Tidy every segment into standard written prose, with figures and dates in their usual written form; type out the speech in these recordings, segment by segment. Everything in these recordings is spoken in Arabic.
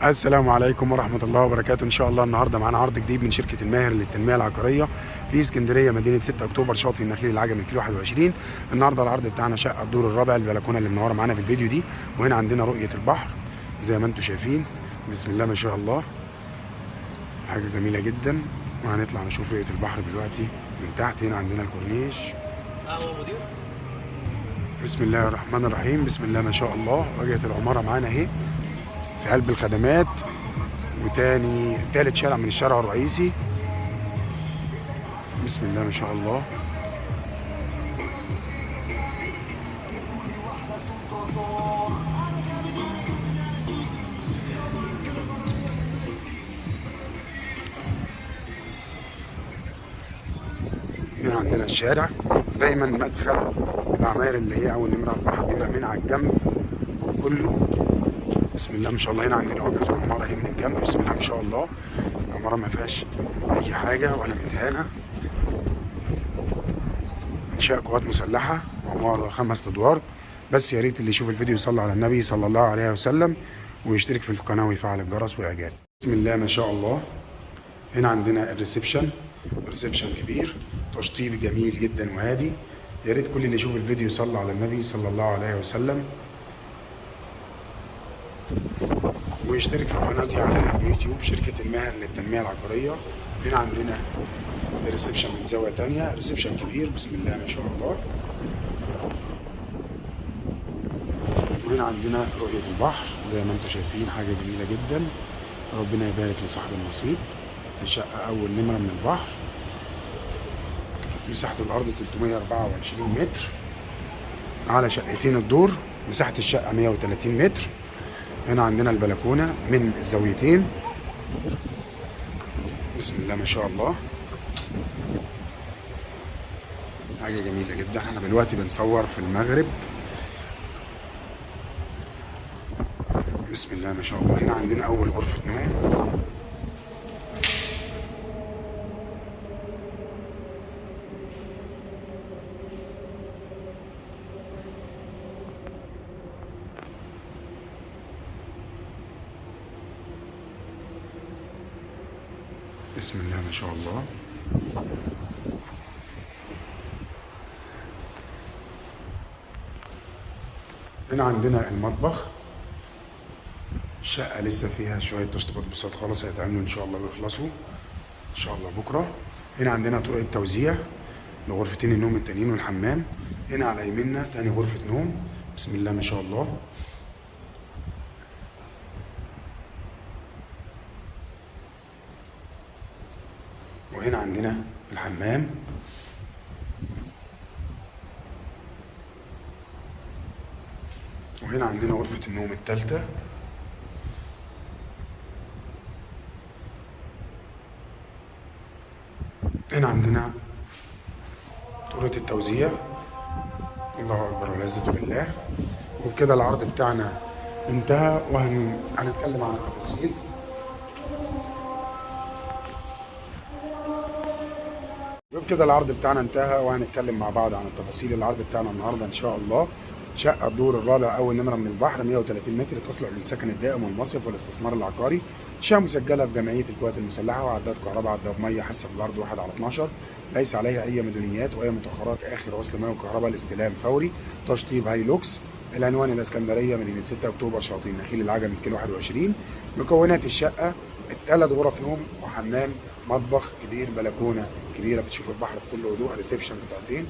السلام عليكم ورحمة الله وبركاته. إن شاء الله النهاردة معانا عرض جديد من شركة الماهر للتنمية العقارية في اسكندرية، مدينة 6 أكتوبر، شاطئ النخيل العجمي، كيلو 21. النهاردة العرض بتاعنا شقة الدور الرابع، البلكونة اللي منورة معانا في الفيديو دي، وهنا عندنا رؤية البحر زي ما أنتم شايفين. بسم الله ما شاء الله، حاجة جميلة جدا. وهنطلع نشوف رؤية البحر دلوقتي من تحت. هنا عندنا الكورنيش. بسم الله الرحمن الرحيم، بسم الله ما شاء الله. واجهة العمارة معانا اهي في قلب الخدمات، تالت شارع من الشارع الرئيسي. بسم الله ما شاء الله. هنا عندنا الشارع. دايما مدخل العماير اللي هي اول نمره على البحر بيبقى من على الجنب كله. بسم الله ما شاء الله. هنا عندنا واجهه العماره اهي من الجنب. بسم الله ما شاء الله. العماره ما فيهاش اي حاجه ولا متهانه. انشاء قوات مسلحه، عماره 5 ادوار. بس يا ريت اللي يشوف الفيديو يصلي على النبي صلى الله عليه وسلم ويشترك في القناه ويفعل الجرس واعجاب. بسم الله ما شاء الله. هنا عندنا الريسبشن كبير، تشطيب جميل جدا وهادي. يا ريت كل اللي يشوف الفيديو يصلي على النبي صلى الله عليه وسلم ويشترك في قناتي على اليوتيوب، شركة الماهر للتنمية العقارية. هنا عندنا الريسبشن من زاوية تانية، ريسبشن كبير. بسم الله ما شاء الله. وهنا عندنا رؤية البحر زي ما انتم شايفين، حاجة جميلة جدا. ربنا يبارك لصاحب النصيب. الشقة أول نمرة من البحر. مساحة الأرض 324 متر على شقتين الدور. مساحة الشقة 130 متر. هنا عندنا البلكونة من الزاويتين. بسم الله ما شاء الله، حاجة جميلة جدا. احنا دلوقتي بنصور في المغرب. بسم الله ما شاء الله. هنا عندنا أول غرفة نوم. بسم الله ما شاء الله. هنا عندنا المطبخ. الشقة لسه فيها شوية تشطيبات بسيطة خالص هيتعملوا إن شاء الله ويخلصوا إن شاء الله بكرة. هنا عندنا طرق التوزيع لغرفتين النوم التانيين والحمام. هنا على يميننا تاني غرفة نوم. بسم الله ما شاء الله. وهنا عندنا الحمام. وهنا عندنا غرفة النوم الثالثة. هنا عندنا طرقة التوزيع. الله أكبر والعزة بالله. وبكده العرض بتاعنا انتهى، وهنتكلم عن التفاصيل. وبكده العرض بتاعنا انتهى، وهنتكلم مع بعض عن التفاصيل. العرض بتاعنا النهارده ان شاء الله شقه الدور الرابع اول نمره من البحر، 130 متر، تصلح للسكن الدائم والمصيف والاستثمار العقاري. شقه مسجله في جمعيه القوات المسلحه، وعداد كهرباء، عداد ميه، حاسه في الارض 1/12، ليس عليها اي مدنيات واي متاخرات. اخر وصل ميه وكهرباء، الاستلام فوري، تشطيب هايلوكس. العنوان الاسكندريه، مدينه 6 اكتوبر، شاطئ النخيل العجمي، كيلو 21. مكونات الشقه: 3 غرف نوم وحمام، مطبخ كبير، بلكونه كبيره بتشوف البحر بكل وضوح، ريسبشن قطعتين.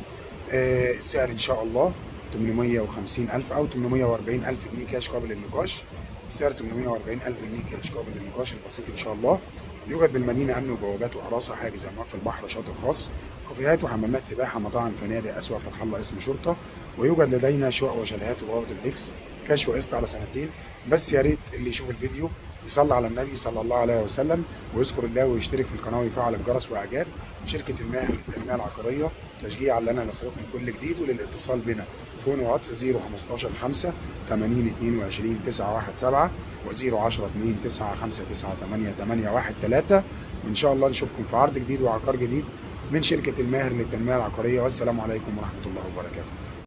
السعر ان شاء الله 850,000 او 840,000 جنيه كاش قابل للنقاش. سعر 840,000 جنيه كاش قابل للنقاش البسيط ان شاء الله. يوجد بالمدينه امن وبوابات وحراسه، حاجز امواج في البحر، شاطئ خاص، كافيهات وحمامات سباحه، مطاعم، فنادق، اسواق فتح الله اسم شرطه. ويوجد لدينا شقق وشاليهات وروض الاكس كاش وقسط على سنتين. بس يا ريت اللي يشوف الفيديو يصلي على النبي صلى الله عليه وسلم ويذكر الله ويشترك في القناه ويفعل الجرس واعجاب. شركه الماهر للتنميه العقاريه، تشجيعا لنا لصالحكم كل جديد. وللاتصال بنا فون واتس 015 5 80 22 917 و010 2 959 8 813. وان شاء الله نشوفكم في عرض جديد وعقار جديد من شركه الماهر للتنميه العقاريه. والسلام عليكم ورحمه الله وبركاته.